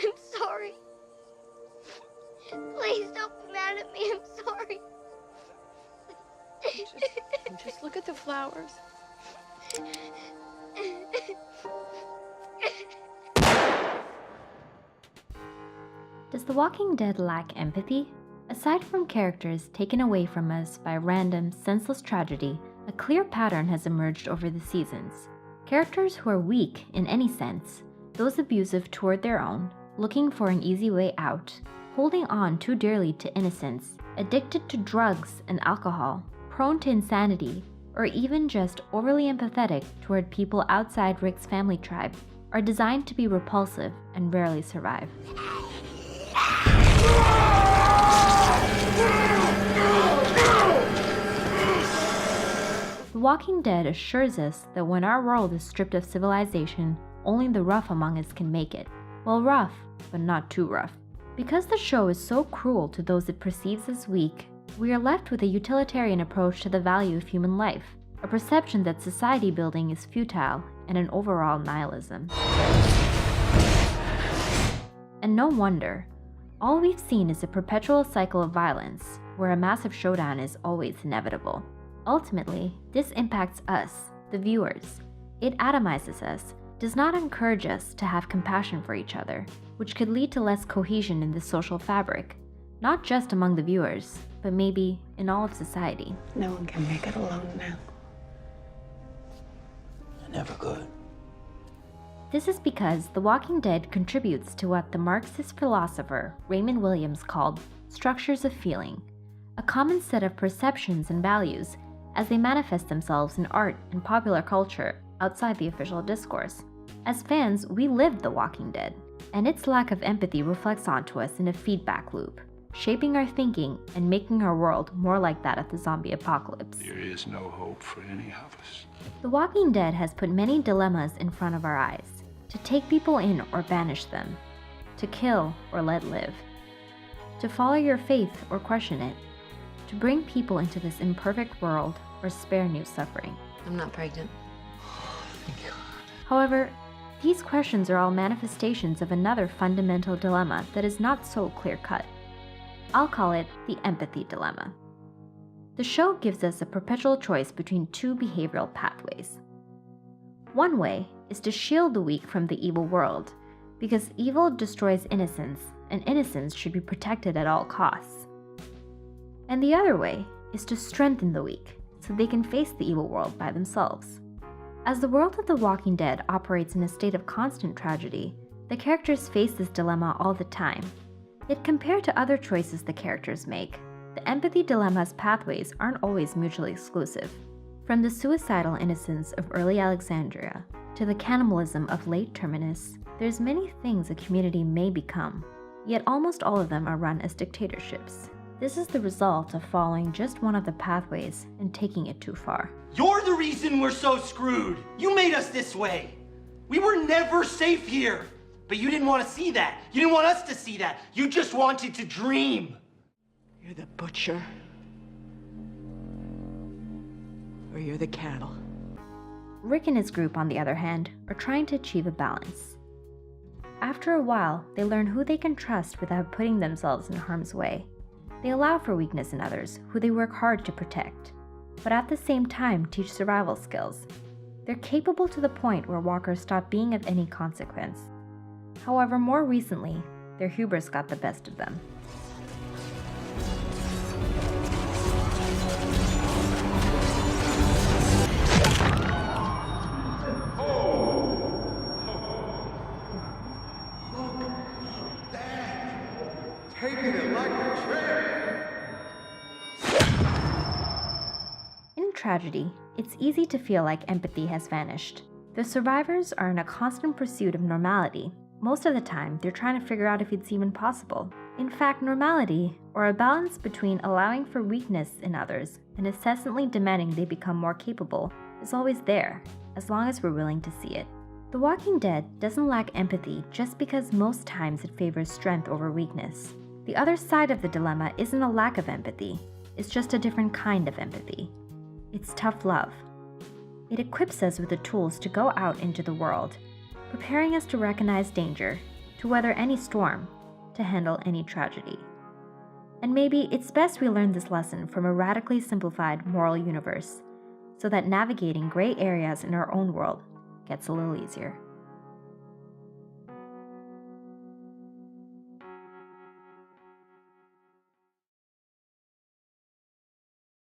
I'm sorry. Please don't be mad at me. I'm sorry. Just look at the flowers. Does The Walking Dead lack empathy? Aside from characters taken away from us by random, senseless tragedy, a clear pattern has emerged over the seasons. Characters who are weak in any sense, those abusive toward their own, looking for an easy way out, holding on too dearly to innocence, addicted to drugs and alcohol, prone to insanity, or even just overly empathetic toward people outside Rick's family tribe, are designed to be repulsive and rarely survive. The Walking Dead assures us that when our world is stripped of civilization, only the rough among us can make it. Well, rough, but not too rough. Because the show is so cruel to those it perceives as weak, we are left with a utilitarian approach to the value of human life, a perception that society building is futile, and an overall nihilism. And no wonder. All we've seen is a perpetual cycle of violence, where a massive showdown is always inevitable. Ultimately, this impacts us, the viewers. It atomizes us, does not encourage us to have compassion for each other, which could lead to less cohesion in the social fabric, not just among the viewers, but maybe in all of society. No one can make it alone now. I never could. This is because The Walking Dead contributes to what the Marxist philosopher Raymond Williams called structures of feeling, a common set of perceptions and values as they manifest themselves in art and popular culture outside the official discourse. As fans, we lived The Walking Dead, and its lack of empathy reflects onto us in a feedback loop, shaping our thinking and making our world more like that of the zombie apocalypse. There is no hope for any of us. The Walking Dead has put many dilemmas in front of our eyes, to take people in or banish them, to kill or let live, to follow your faith or question it, to bring people into this imperfect world or spare new suffering. I'm not pregnant. However, these questions are all manifestations of another fundamental dilemma that is not so clear-cut. I'll call it the empathy dilemma. The show gives us a perpetual choice between two behavioral pathways. One way is to shield the weak from the evil world, because evil destroys innocence, and innocence should be protected at all costs. And the other way is to strengthen the weak, so they can face the evil world by themselves. As the world of The Walking Dead operates in a state of constant tragedy, the characters face this dilemma all the time. Yet compared to other choices the characters make, the empathy dilemma's pathways aren't always mutually exclusive. From the suicidal innocence of early Alexandria to the cannibalism of late Terminus, there's many things a community may become, yet almost all of them are run as dictatorships. This is the result of following just one of the pathways and taking it too far. You're the reason we're so screwed. You made us this way. We were never safe here. But you didn't want to see that. You didn't want us to see that. You just wanted to dream. You're the butcher. Or you're the cattle. Rick and his group, on the other hand, are trying to achieve a balance. After a while, they learn who they can trust without putting themselves in harm's way. They allow for weakness in others, who they work hard to protect, but at the same time teach survival skills. They're capable to the point where walkers stop being of any consequence. However, more recently, their hubris got the best of them. In tragedy, it's easy to feel like empathy has vanished. The survivors are in a constant pursuit of normality. Most of the time, they're trying to figure out if it's even possible. In fact, normality, or a balance between allowing for weakness in others and incessantly demanding they become more capable, is always there, as long as we're willing to see it. The Walking Dead doesn't lack empathy just because most times it favors strength over weakness. The other side of the dilemma isn't a lack of empathy, it's just a different kind of empathy. It's tough love. It equips us with the tools to go out into the world, preparing us to recognize danger, to to weather any storm, to handle any tragedy. And maybe it's best we learn this lesson from a radically simplified moral universe, so that navigating gray areas in our own world gets a little easier.